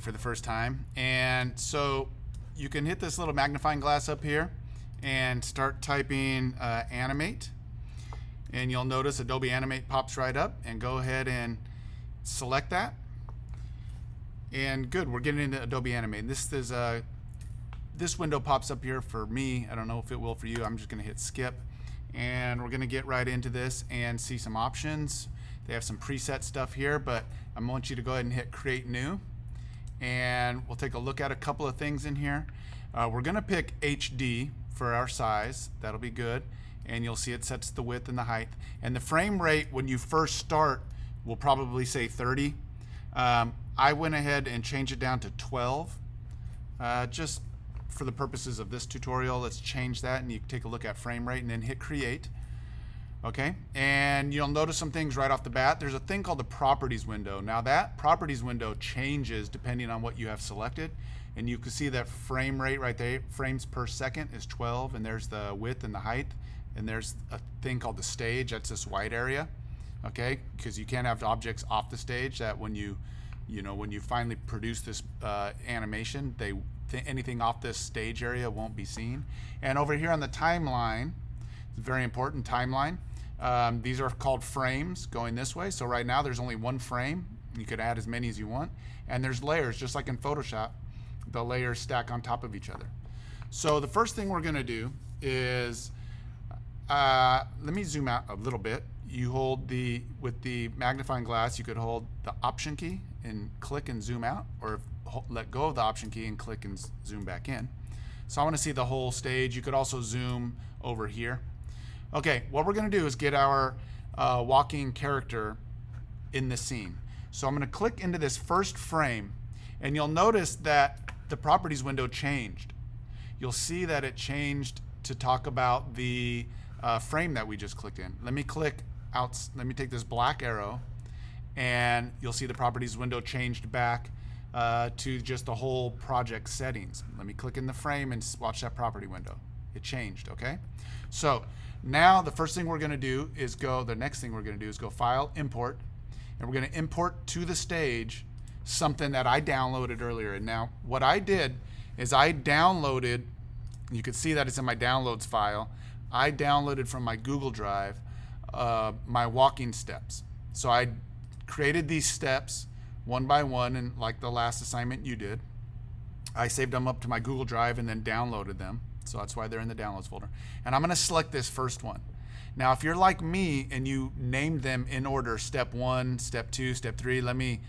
for the first time. And so you can hit this little magnifying glass up here and start typing Animate. And you'll notice Adobe Animate pops right up, and go ahead and select that. And good, we're getting into Adobe Animate. And this window pops up here for me. I don't know if it will for you. I'm just gonna hit skip. And we're gonna get right into this and see some options. They have some preset stuff here, but I want you to go ahead and hit Create New. And we'll take a look at a couple of things in here. We're gonna pick HD for our size. That'll be good. And you'll see it sets the width and the height. And the frame rate when you first start will probably say 30. I went ahead and changed it down to 12. Just for the purposes of this tutorial, let's change that, and you can take a look at frame rate and then hit Create. Okay, and you'll notice some things right off the bat. There's a thing called the Properties window. Now that Properties window changes depending on what you have selected, and you can see that frame rate right there, frames per second, is 12, and there's the width and the height, and there's a thing called the stage. That's this white area, okay, because you can't have objects off the stage. That when you finally produce this animation, anything off this stage area won't be seen. And over here on the timeline, it's a very important timeline. These are called frames going this way. So right now there's only one frame. You could add as many as you want. And there's layers, just like in Photoshop. The layers stack on top of each other. So the first thing we're gonna do is, let me zoom out a little bit. You hold with the magnifying glass, you could hold the Option key and click and zoom out, or let go of the Option key and click and zoom back in. So I want to see the whole stage. You could also zoom over here. Okay, what we're going to do is get our walking character in the scene. So I'm going to click into this first frame, and you'll notice that the Properties window changed. You'll see that it changed to talk about the frame that we just clicked in. Let me click out. Let me take this black arrow, and you'll see the Properties window changed back to just the whole project settings. Let me click in the frame and watch that property window. It changed, okay? So now the first thing we're gonna do is the next thing we're gonna do is go File, Import, and we're gonna import to the stage something that I downloaded earlier. And now what I did is I downloaded, you can see that it's in my downloads file, I downloaded from my Google Drive my walking steps. So I created these steps one by one, and like the last assignment you did, I saved them up to my Google Drive and then downloaded them. So that's why they're in the downloads folder. And I'm gonna select this first one. Now, if you're like me and you named them in order, step 1, step 2, step 3, let me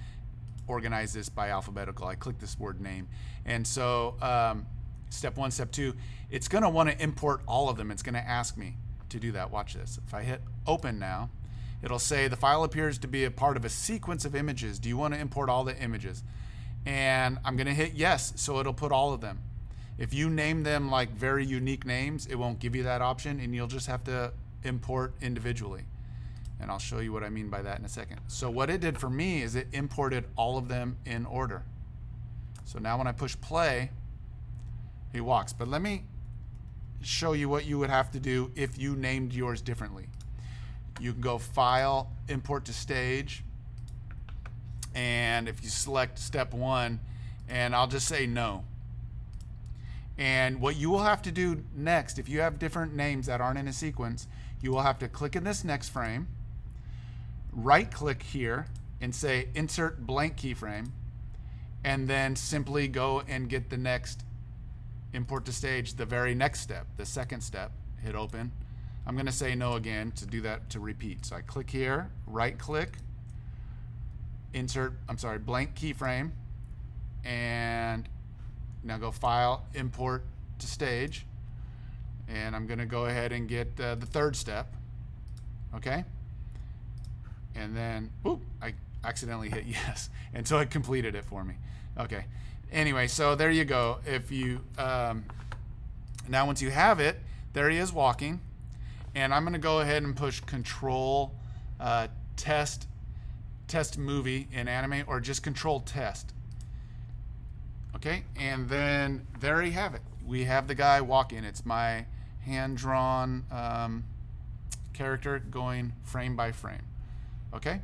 organize this by alphabetical. I click this word name. And so step 1, step 2, it's gonna wanna import all of them. It's gonna ask me to do that. Watch this. If I hit open now, it'll say the file appears to be a part of a sequence of images. Do you want to import all the images? And I'm going to hit yes, so it'll put all of them. If you name them like very unique names, it won't give you that option, and you'll just have to import individually. And I'll show you what I mean by that in a second. So what it did for me is it imported all of them in order. So now when I push play, he walks. But let me show you what you would have to do if you named yours differently. You can go File, Import to Stage, and if you select step 1, and I'll just say no. And what you will have to do next, if you have different names that aren't in a sequence, you will have to click in this next frame, right click here, and say Insert Blank Keyframe, and then simply go and get the next Import to Stage, the very next step, the second step, hit open. I'm going to say no again to do that, to repeat. So I click here, right click, blank keyframe, and now go File, Import to Stage, and I'm going to go ahead and get the third step, okay? And then, oop, I accidentally hit yes, and so it completed it for me. Okay, anyway, so there you go. If you, now once you have it, there he is walking. And I'm going to go ahead and push Control Test Movie in Animate, or just Control Test. Okay, and then there you have it. We have the guy walking. It's my hand-drawn character going frame by frame. Okay,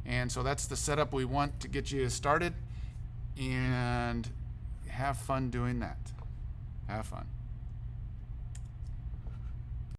and so that's the setup we want to get you started. and have fun doing that. Have fun.